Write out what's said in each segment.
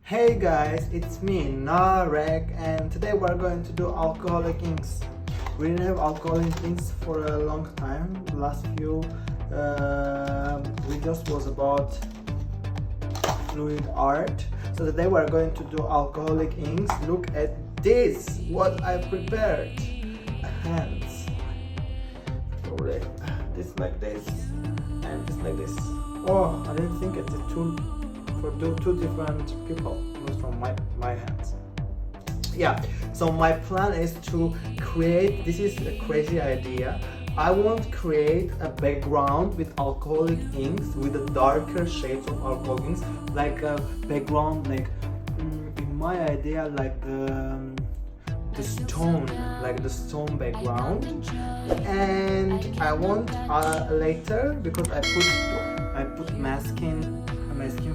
Hey guys, it's me Narek, and today we're going to do alcoholic inks. We didn't have alcoholic inks for a long time. The last few videos was about fluid art. So today we're going to do alcoholic inks. Look at this, what I prepared. Hands. This like this and this like this. Oh, I didn't think it's two different people. It was from my hands. Yeah, so my plan is to create, this is a crazy idea. I want to create a background with alcoholic inks, with the darker shades of alcoholic inks, like a background, like in my idea, like the stone, like the stone background. And I want later, because I put masking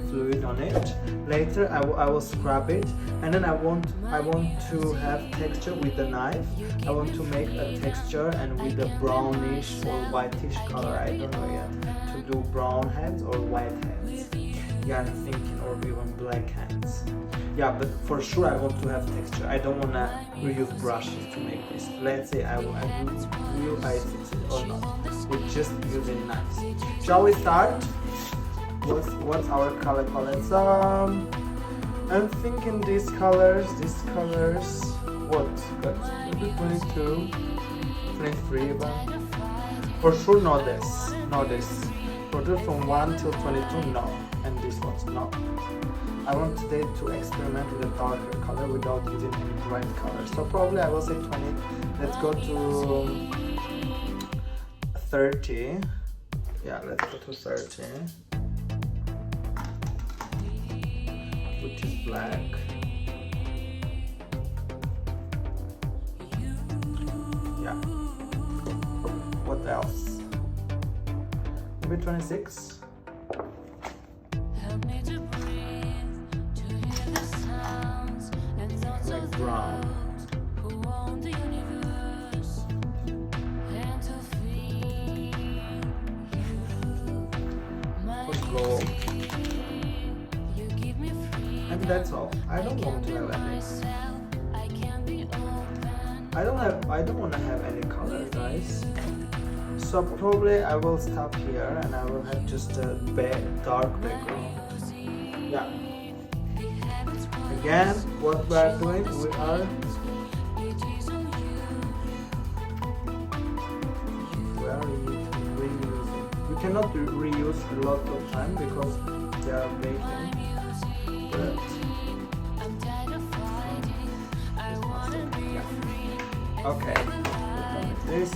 fluid on it. Later I will scrub it, and then I want to have texture with the knife. I want to make a texture, and with the brownish or whitish color, I don't know yet, to do brown hands or white hands. Yeah, I'm thinking, or even black hands. Yeah, but for sure I want to have texture. I don't want to reuse brushes to make this. Let's say I will reuse it or not. We're just using knives. Shall we start? What's our color palette? I'm thinking these colors, what? Maybe 22, 23 about. For sure not this. For sure from 1 till 22, no. And this one's no. I want today to experiment with a darker color without using any bright color. So probably I will say 20. Let's go to 30. Yeah, let's go to 30. Which is black. Yeah. What else? Maybe 26. Like brown. Put gold. And that's all. I don't want to have any. I don't want to have any color, guys. So probably I will stop here, and I will have just a dark background. Yeah. Again, what we are doing, we are reusing. We cannot reuse a lot of time because they are baking. But okay, this.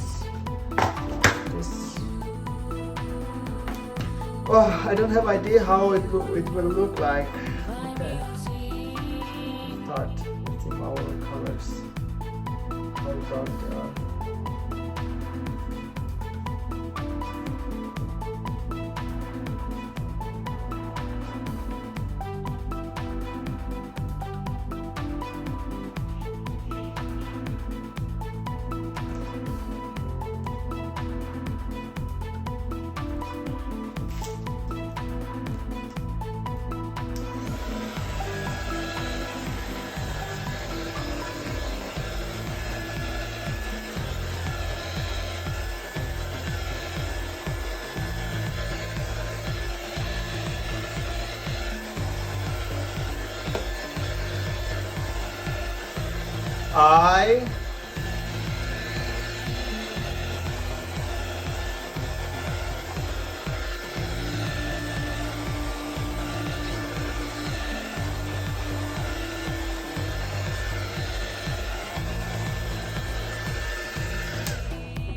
Oh, I don't have idea how it will look like. Okay, start with our colors. How dark they are.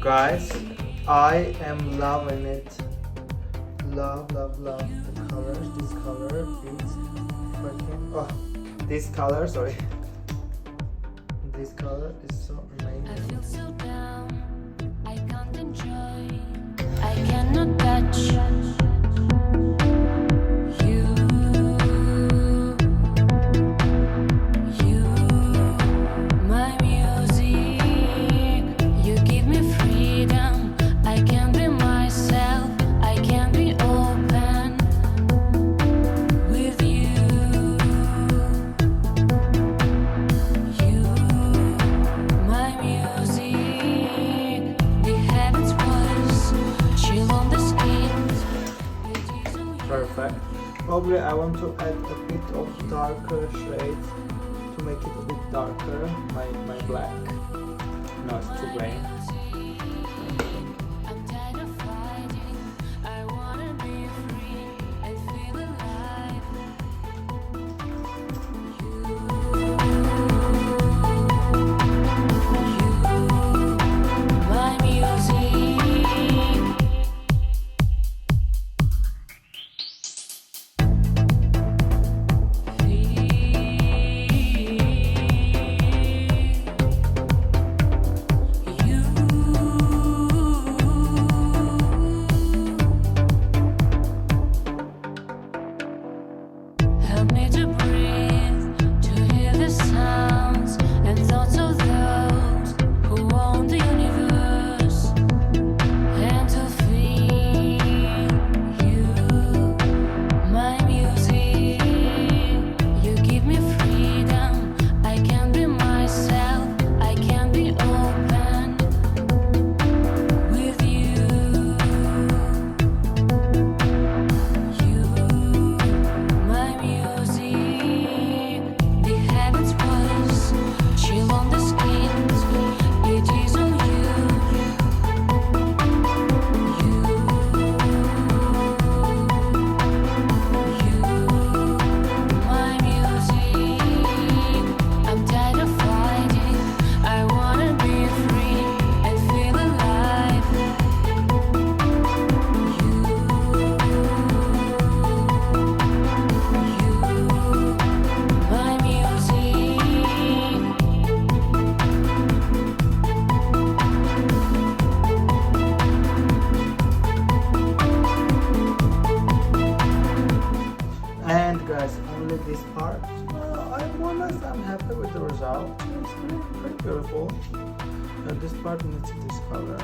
Guys, I am loving it. Love the colors. This color is fucking, this color, sorry. This color is so amazing. I feel so down, I can't enjoy, I cannot touch my music. You give me freedom, I can be myself, I can be open with you. probably I want to add a bit of darker shades to make it a bit darker, my black. No, it's too gray. Guys, only this part. I'm happy with the result. It's pretty beautiful. This part needs this color.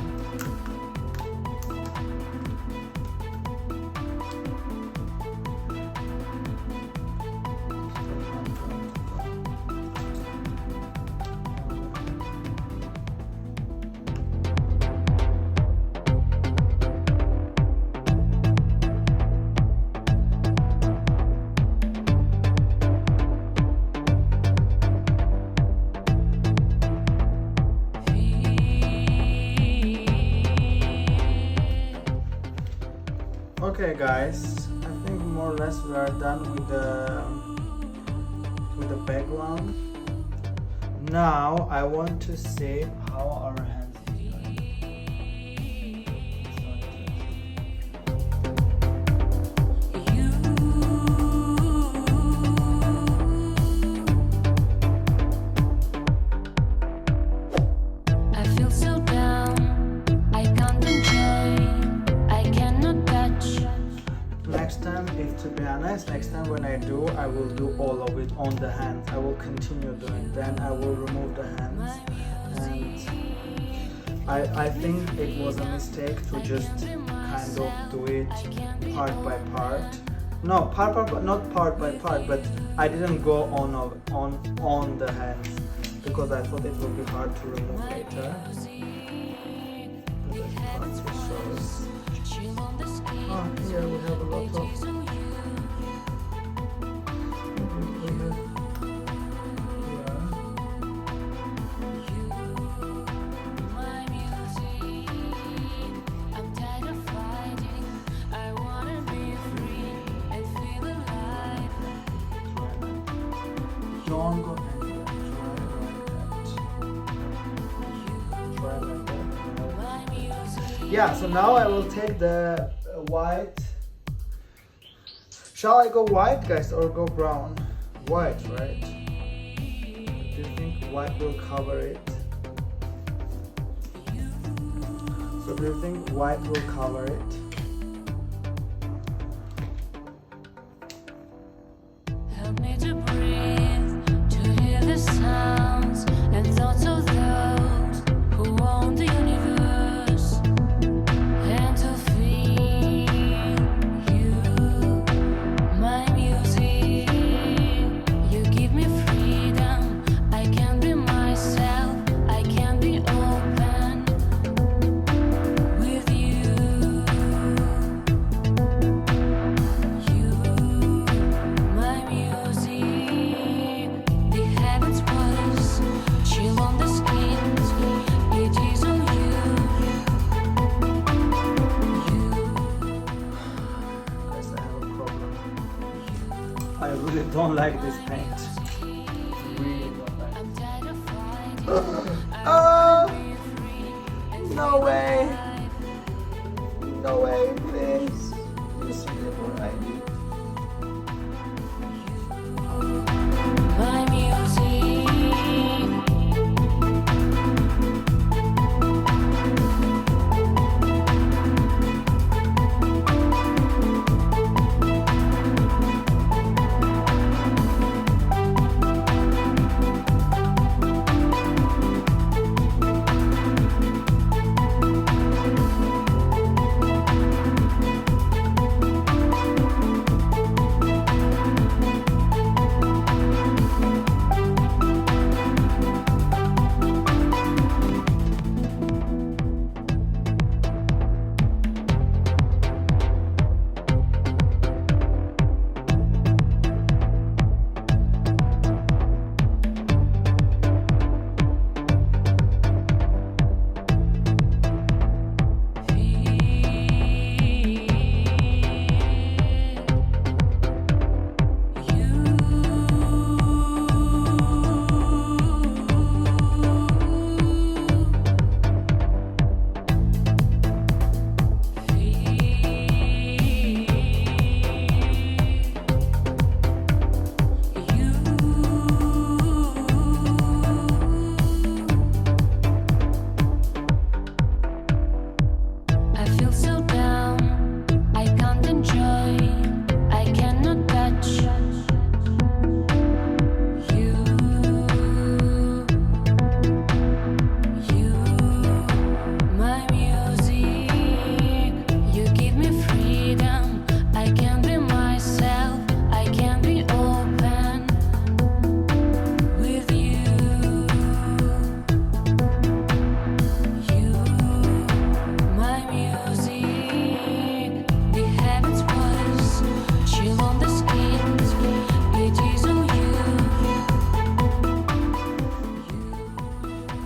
Okay guys, I think more or less we are done with the background. Now I want to see how our hands is going. I feel so down, I can't enjoy, I cannot touch. Next time, to be honest, next time when I do, I will do all of it on the hands. I will continue doing. Then I will remove the hands, and I think it was a mistake to just kind of do it part by part. No, not part by part, but I didn't go on the hands because I thought it would be hard to remove later. This part shows. Oh, here we have a lot of. Don't go anywhere. Try like that. Yeah, so now I will take the white. Shall I go white, guys, or go brown? White, right? Do you think white will cover it? So do you think white will cover it? Help me to breathe, to hear the sounds and thoughts of those who own the universe, and to feel you, my music. You give me freedom, I can be myself, I can be open with you. like this paint. Really don't like it. Oh, no way. No way, please. This is what I need. My music.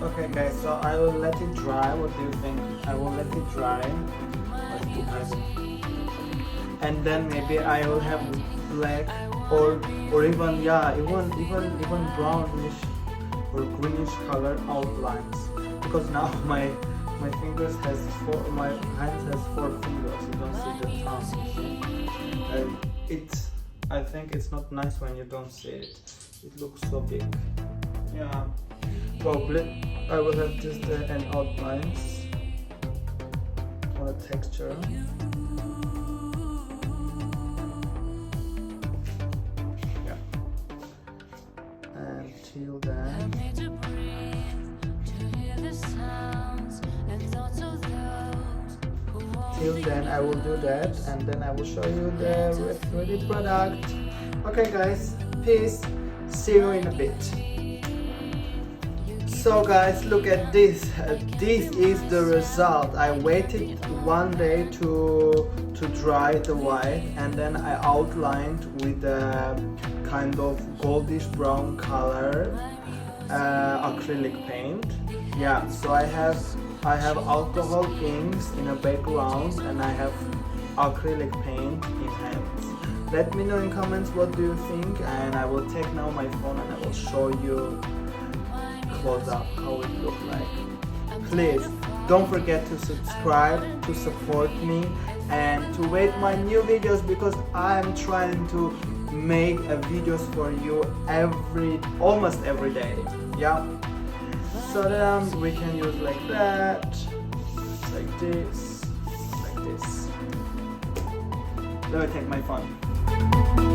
Okay guys, so I will let it dry. What do you think? I will let it dry. And then maybe I will have black or even even brownish or greenish color outlines. Because now my fingers has my hands has 4 fingers. You don't see the thumbs. I think it's not nice when you don't see it. It looks so big. Yeah. Probably I will have just an outlines on a texture. Yeah. Until then. Till then I will do that, and then I will show you the ready product. Okay guys, peace. See you in a bit. So guys, look at this. This is the result. I waited one day to dry the white, and then I outlined with a kind of goldish brown color acrylic paint. Yeah, so I have alcohol inks in a background, and I have acrylic paint in hands. Let me know in comments what do you think, and I will take now my phone and I will show you close up how it look like. Please don't forget to subscribe to support me and to wait my new videos, because I'm trying to make videos for you almost every day. Yeah, so then we can use like that, like this, like this. Let me take my phone.